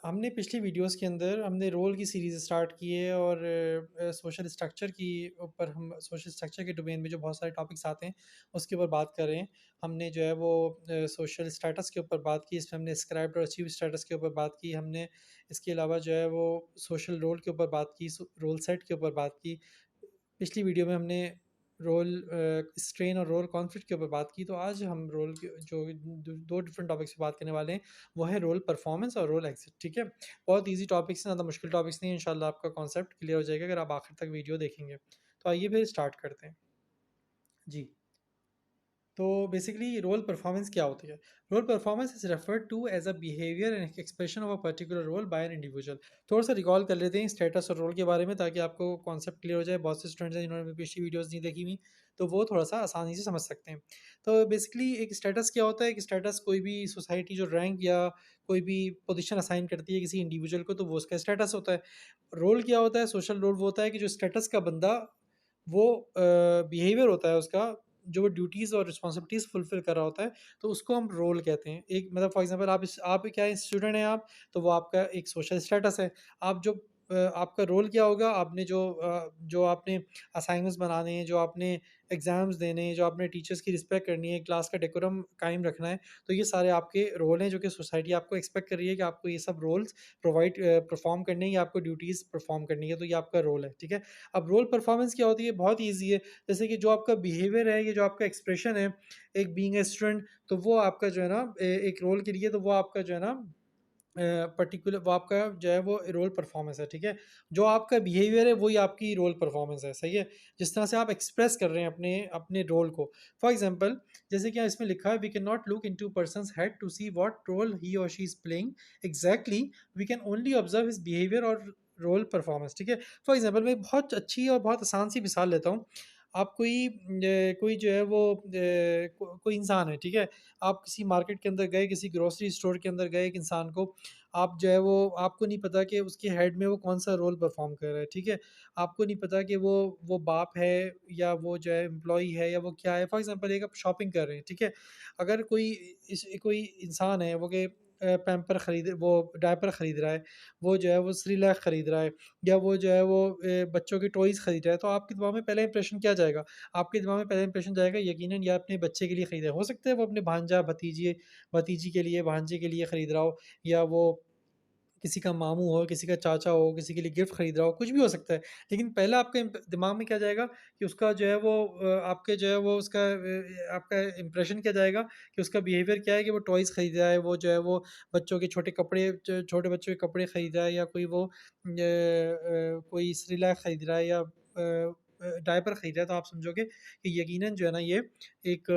हमने पिछली वीडियोस के अंदर हमने रोल की सीरीज़ स्टार्ट की है और सोशल स्ट्रक्चर की ऊपर हम सोशल स्ट्रक्चर के डोमेन में जो बहुत सारे टॉपिक्स आते हैं उसके ऊपर बात कर रहे हैं। हमने जो है वो सोशल स्टेटस के ऊपर बात की, इसमें हमने स्क्राइब्ड और अचीव स्टेटस के ऊपर बात की हमने। इसके अलावा जो है वो सोशल रोल के ऊपर बात की, रोल सेट के ऊपर बात की। पिछली वीडियो में हमने रोल स्ट्रेन और रोल कॉन्फ्लिक्ट के ऊपर बात की। तो आज हम रोल के जो दो डिफरेंट टॉपिक्स पे बात करने वाले हैं वो है रोल परफॉर्मेंस और रोल एग्जिट। ठीक है, बहुत इजी टॉपिक्स हैं, ज़्यादा मुश्किल टॉपिक्स नहीं है। इंशाल्लाह आपका कॉन्सेप्ट क्लियर हो जाएगा अगर आप आखिर तक वीडियो देखेंगे। तो आइए फिर स्टार्ट करते हैं जी। तो बेसिकली रोल परफॉर्मेंस क्या होती है? Role performance is referred to as a behaviour and expression of a particular role by an individual. थोड़ा सा रिकॉल कर लेते हैं स्टेटस और रोल के बारे में ताकि आपको कॉन्सेप्ट क्लियर हो जाए। बहुत से स्टूडेंट्स हैं जिन्होंने पिछली वीडियोस नहीं देखी हुई, तो वो थोड़ा सा आसानी से समझ सकते हैं। तो बेसिकली एक स्टेटस क्या होता है? एक स्टेटस कोई भी सोसाइटी जो रैंक या कोई भी पोजीशन असाइन करती है किसी इंडिविजुअल को, तो वो उसका स्टेटस होता है। रोल क्या होता है? सोशल रोल वो होता है कि जो स्टेटस का बंदा वो बिहेवियर होता है उसका, जो वो ड्यूटीज़ और रिस्पॉन्सिबिलिटीज़ फुलफ़िल कर रहा होता है, तो उसको हम रोल कहते हैं। एक मतलब फॉर एग्ज़ाम्पल आप क्या स्टूडेंट हैं आप, तो वो आपका एक सोशल स्टेटस है। आप जो आपका रोल क्या होगा, आपने जो आपने असाइनमेंट्स बनाने हैं, जो आपने एग्ज़ाम्स देने हैं, जो आपने टीचर्स की रिस्पेक्ट करनी है, क्लास का डेकोरम कायम रखना है, तो ये सारे आपके रोल हैं जो कि सोसाइटी आपको एक्सपेक्ट कर रही है कि आपको ये सब रोल्स परफ़ॉर्म करने हैं या आपको ड्यूटीज़ परफ़ॉर्म करनी है, तो ये आपका रोल है, ठीक है? अब रोल परफ़ॉर्मेंस क्या होती है? बहुत ईज़ी है। जैसे कि जो आपका बिहेवियर है, ये जो आपका एक्सप्रेशन है, एक बीइंग ए स्टूडेंट, तो वो आपका जो है ना एक रोल के लिए, तो वो आपका जो है ना पर्टिकुलर वो आपका जो है वो रोल परफॉर्मेंस है, ठीक है? जो आपका बिहेवियर है वही आपकी रोल परफॉर्मेंस है, सही है? जिस तरह से आप एक्सप्रेस कर रहे हैं अपने अपने रोल को। फॉर एग्ज़ाम्पल, जैसे कि यहाँ इसमें लिखा है, we can not look into person's head to see what role he और she is playing exactly, we can only observe his behaviour और रोल परफॉर्मेंस, ठीक है? फॉर एग्ज़ाम्पल, मैं एक बहुत अच्छी और बहुत आसान सी मिसाल लेता हूँ। आप कोई जो है वो कोई इंसान है, ठीक है? आप किसी मार्केट के अंदर गए, किसी ग्रोसरी स्टोर के अंदर गए, एक इंसान को आप जो है वो आपको नहीं पता कि उसके हेड में वो कौन-सा रोल परफ़ॉर्म कर रहा है, ठीक है? आपको नहीं पता कि वो बाप है या वो जो है एम्प्लॉयी है या वो क्या है। फॉर एग्ज़ाम्पल, एक आप शॉपिंग कर रहे हैं, ठीक है? अगर कोई इंसान है वो पैम्पर खरीद वो डायपर खरीद रहा है, वो जो है वो सेरेलैक खरीद रहा है या वो जो है वो बच्चों के टॉयज़ खरीद रहा है, तो आपके दिमाग में पहला इंप्रेशन क्या जाएगा? आपके दिमाग में पहला इंप्रेशन जाएगा यकीनन ये अपने बच्चे के लिए खरीदा है। हो सकता है वो अपने भांजा, भतीजी के लिए, भांजे के लिए खरीद रहा हो, या वो किसी का मामू हो, किसी का चाचा हो, किसी के लिए गिफ्ट खरीद रहा हो, कुछ भी हो सकता है। लेकिन पहला आपके दिमाग में क्या जाएगा कि उसका जो है वो आपके जो है वो उसका आपका इंप्रेशन क्या जाएगा कि उसका बिहेवियर क्या है कि वो टॉयज़ खरीद रहा है, वो जो है वो बच्चों के छोटे कपड़े छोटे बच्चों के कपड़े खरीद रहा है, या कोई वो कोई सेरेलैक खरीद रहा है या डायपर खरीद रहा है, तो आप समझोगे कि यकीनन जो है ना ये एक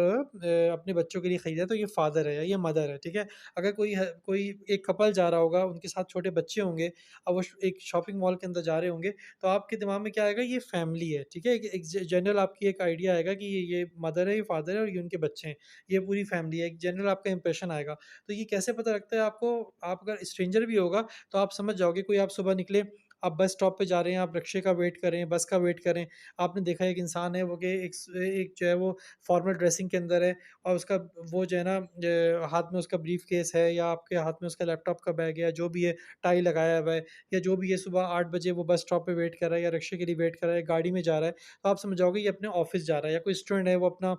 अपने बच्चों के लिए खरीदा है, तो ये फादर है या ये मदर है, ठीक है? अगर कोई एक कपल जा रहा होगा, उनके साथ छोटे बच्चे होंगे, अब वो एक शॉपिंग मॉल के अंदर जा रहे होंगे, तो आपके दिमाग में क्या आएगा? ये फैमिली है, ठीक है? एक जनरल आपकी एक आइडिया आएगा कि ये मदर है, ये फादर है और ये उनके बच्चे हैं, ये पूरी फैमिली है। एक जनरल आपका इंप्रेशन आएगा। तो ये कैसे पता लगता है आपको? आप अगर स्ट्रेंजर भी होगा, तो आप समझ जाओगे। कोई आप सुबह निकले, आप बस स्टॉप पे जा रहे हैं, आप रिक्शे का वेट कर रहे हैं, बस का वेट कर रहे हैं, आपने देखा एक इंसान है वो कि एक जो है वो फॉर्मल ड्रेसिंग के अंदर है, और उसका वो जो है ना हाथ में उसका ब्रीफ़केस है, या आपके हाथ में उसका लैपटॉप का बैग है, या जो भी है, टाई लगाया हुआ है, या जो भी है, सुबह 8 बजे वो बस स्टॉप पे वेट कर रहा है या रिक्शे के लिए वेट कर रहा है, गाड़ी में जा रहा है, तो आप समझ जाओगे ये अपने ऑफ़िस जा रहा है। या कोई स्टूडेंट है, वो अपना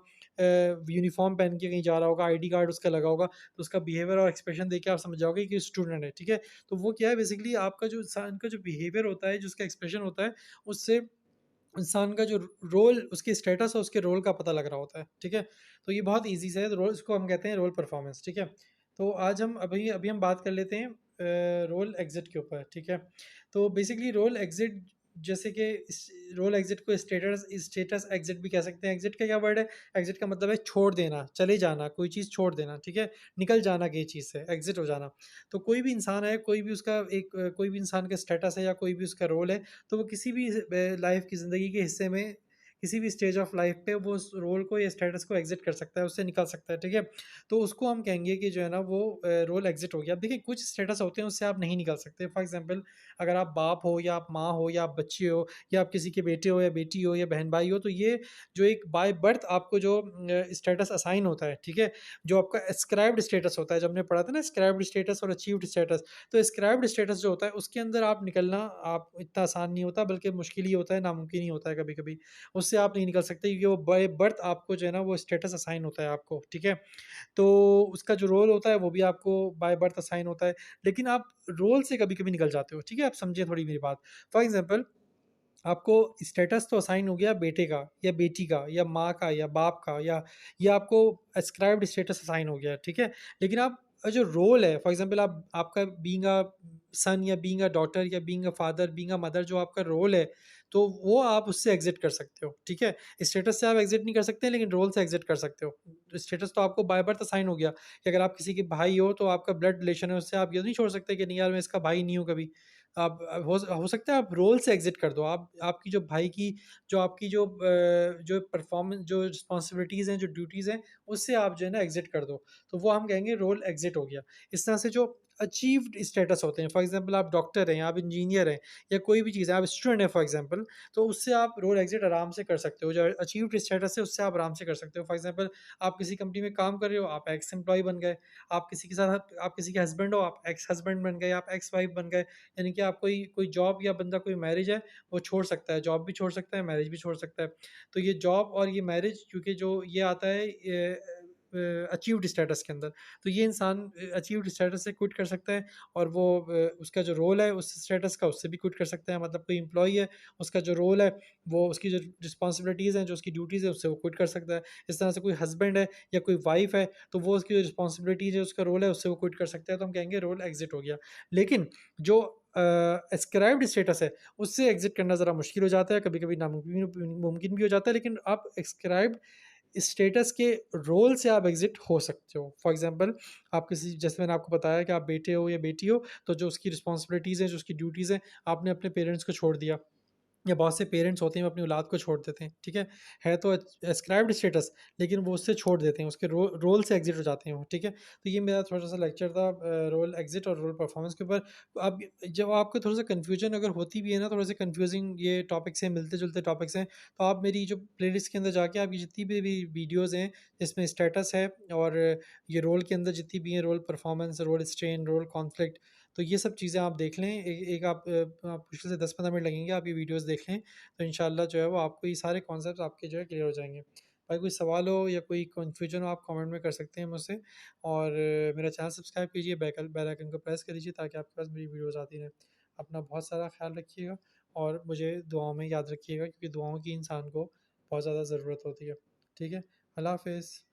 यूनिफ़ॉर्म पहन के कहीं जा रहा होगा, आईडी कार्ड उसका लगा होगा, तो उसका बिहेवियर और एक्सप्रेशन देख के आप समझ जाओगे कि स्टूडेंट है, ठीक है? तो वो क्या है, बेसिकली आपका जो इंसान का जो बिहेवियर होता है, जो उसका एक्सप्रेशन होता है, उससे इंसान का जो रोल, उसकी स्टेटस और उसके रोल का पता लग रहा होता है, ठीक है? तो ये बहुत ईज़ी सा है, तो रोल इसको हम कहते हैं रोल परफॉर्मेंस, ठीक है? तो आज हम अभी अभी हम बात कर लेते हैं रोल एग्ज़िट के ऊपर, ठीक है? तो बेसिकली रोल एग्ज़िट, जैसे कि इस रोल एग्ज़िट को स्टेटस स्टेटस एग्ज़िट भी कह सकते हैं। एग्ज़िट का क्या वर्ड है? एग्ज़िट का मतलब है छोड़ देना, चले जाना, कोई चीज़ छोड़ देना, ठीक है? निकल जाना किसी चीज़ से, एग्ज़िट हो जाना। तो कोई भी इंसान है, कोई भी उसका कोई भी इंसान का स्टेटस है या कोई भी उसका रोल है, तो वो किसी भी लाइफ की ज़िंदगी के हिस्से में किसी भी स्टेज ऑफ लाइफ पे वो उस रोल को या स्टेटस को एग्जिट कर सकता है, उससे निकल सकता है, ठीक है। तो उसको हम कहेंगे कि जो है ना वो रोल एग्जिट हो गया। अब देखिए कुछ स्टेटस होते हैं उससे आप नहीं निकल सकते। फॉर एग्जांपल अगर आप बाप हो या आप माँ हो या आप बच्चे हो या आप किसी के बेटे हो या बेटी हो या बहन भाई हो, तो ये जो एक बाय बर्थ आपको जो स्टेटस असाइन होता है, ठीक है, जो आपका एस्क्राइब्ड स्टेटस होता है, जब हमने पढ़ा था ना स्क्राइब्ड स्टेटस और अचीव्ड स्टेटस, तो स्क्राइब्ड स्टेटस जो होता है उसके अंदर आप निकलना आप इतना आसान नहीं होता, बल्कि मुश्किल ही होता है, नामुमकिन ही होता है कभी कभी। उससे आप नहीं निकल सकते क्योंकि वो बाय बर्थ आपको जो है ना वो स्टेटस असाइन होता है आपको, ठीक है। तो उसका जो रोल होता है वो भी आपको बाय बर्थ असाइन होता है, लेकिन आप रोल से कभी कभी निकल जाते हो, ठीक है। आप समझिए थोड़ी मेरी बात। फॉर एग्जाम्पल आपको स्टेटस तो असाइन हो गया बेटे का या बेटी का या माँ का या बाप का, या ये आपको एस्क्राइब्ड स्टेटस असाइन हो गया, ठीक है। लेकिन आप जो रोल है, फॉर एग्जांपल आप आपका बीइंग अ सन या बीइंग अ डॉटर या being a father being a mother, जो आपका रोल है, तो वो आप उससे एग्जिट कर सकते हो, ठीक है। स्टेटस से आप एग्जिट नहीं कर सकते, लेकिन रोल से एग्जिट कर सकते हो। स्टेटस तो आपको बाय बर्थ असाइन हो गया कि अगर आप किसी के भाई हो तो आपका ब्लड रिलेशन है उससे, आप ये नहीं छोड़ सकते कि नहीं यार मैं इसका भाई नहीं हूँ कभी। आप हो सकता है आप रोल से एग्जिट कर दो, आप आपकी जो भाई की जो आपकी जो परफॉर्मेंस जो रिस्पॉन्सिबिलिटीज़ हैं जो ड्यूटीज़ हैं उससे आप जो है ना एग्जिट कर दो, तो वो हम कहेंगे रोल एग्जिट हो गया। इस तरह से जो अचीव्ड स्टेटस होते हैं, फॉर एग्जांपल आप डॉक्टर हैं, आप इंजीनियर हैं या कोई भी चीज़ है, आप स्टूडेंट हैं फॉर एग्जांपल, तो उससे आप रोल एग्जिट आराम से कर सकते हो। जो अचीव्ड स्टेटस है उससे आप आराम से कर सकते हो। फॉर एग्जांपल आप किसी कंपनी में काम कर रहे हो, आप एक्स एम्प्लॉय बन गए। आप किसी के साथ आप किसी के हस्बैंड हो, आप एक्स हस्बैंड बन गए, आप एक्स वाइफ बन गए। यानी कि आप कोई कोई जॉब या बंदा कोई मैरिज है वो छोड़ सकता है, जॉब भी छोड़ सकता है, मैरिज भी छोड़ सकता है। तो ये जॉब और ये मैरिज क्योंकि जो ये आता है अचीव्ड स्टेटस के अंदर, तो ये इंसान अचीव्ड स्टेटस से क्विट कर सकता है, और वो उसका जो रोल है उस स्टेटस का उससे भी क्विट कर सकता है। मतलब कोई एम्प्लॉई है, उसका जो रोल है वो उसकी जो रिस्पॉन्सिबिलिटीज़ हैं जो उसकी ड्यूटीज़ है उससे वो क्विट कर सकता है। इस तरह से कोई हस्बैंड है या कोई वाइफ है, तो वो उसकी जो रिस्पॉन्सिबिलिटीज़ है उसका रोल है उससे वो क्विट कर सकता है, तो हम कहेंगे रोल एग्जिट हो गया। लेकिन जो एस्क्राइब्ड स्टेटस है उससे एग्जिट करना ज़रा मुश्किल हो जाता है, कभी कभी नामुमकिन मुमकिन भी हो जाता है, लेकिन आप एस्क्राइब्ड स्टेटस के रोल से आप एग्जिट हो सकते हो। फॉर एग्जांपल आप किसी, जैसे मैंने आपको बताया कि आप बेटे हो या बेटी हो, तो जो उसकी रिस्पॉन्सिबिलिटीज़ हैं जो उसकी ड्यूटीज़ हैं, आपने अपने पेरेंट्स को छोड़ दिया, या बहुत से पेरेंट्स होते हैं वो अपनी औलाद को छोड़ देते हैं, ठीक है तो एस्क्राइब्ड स्टेटस, लेकिन वो उससे छोड़ देते हैं, उसके रोल से एग्जिट हो जाते हैं वो, ठीक है। तो ये मेरा थोड़ा सा लेक्चर था रोल एग्जिट और रोल परफॉर्मेंस के ऊपर। तो अब जब आपको थोड़ा सा कन्फ्यूजन अगर होती भी है ना, थोड़े से कन्फ्यूजिंग ये टॉपिक्स हैं, मिलते जुलते टॉपिक्स हैं, तो आप मेरी जो प्लेलिस्ट के अंदर जाके आपकी जितनी भी वीडियोज़ हैं जिसमें स्टेटस है और ये रोल के अंदर जितनी भी हैं, role performance, role strain, role conflict, तो ये सब चीज़ें आप देख लें। एक आप मुश्किल से 10-15 मिनट लगेंगे, आप ये वीडियोज़ देख लें, तो इंशाल्लाह जो है वो आपको ये सारे कॉन्सेप्ट आपके जो है क्लियर हो जाएँगे। भाई कोई सवाल हो या कोई कन्फ्यूजन हो आप कमेंट में कर सकते हैं मुझसे, और मेरा चैनल सब्सक्राइब कीजिए, बेल आइकन को प्रेस कर दीजिए ताकि आपके पास मेरी वीडियोज़ आती रहें। अपना बहुत सारा ख्याल रखिएगा और मुझे दुआओं में याद रखिएगा, क्योंकि दुआओं की इंसान को बहुत ज़्यादा ज़रूरत होती है। ठीक है? अल्लाह हाफ़िज़।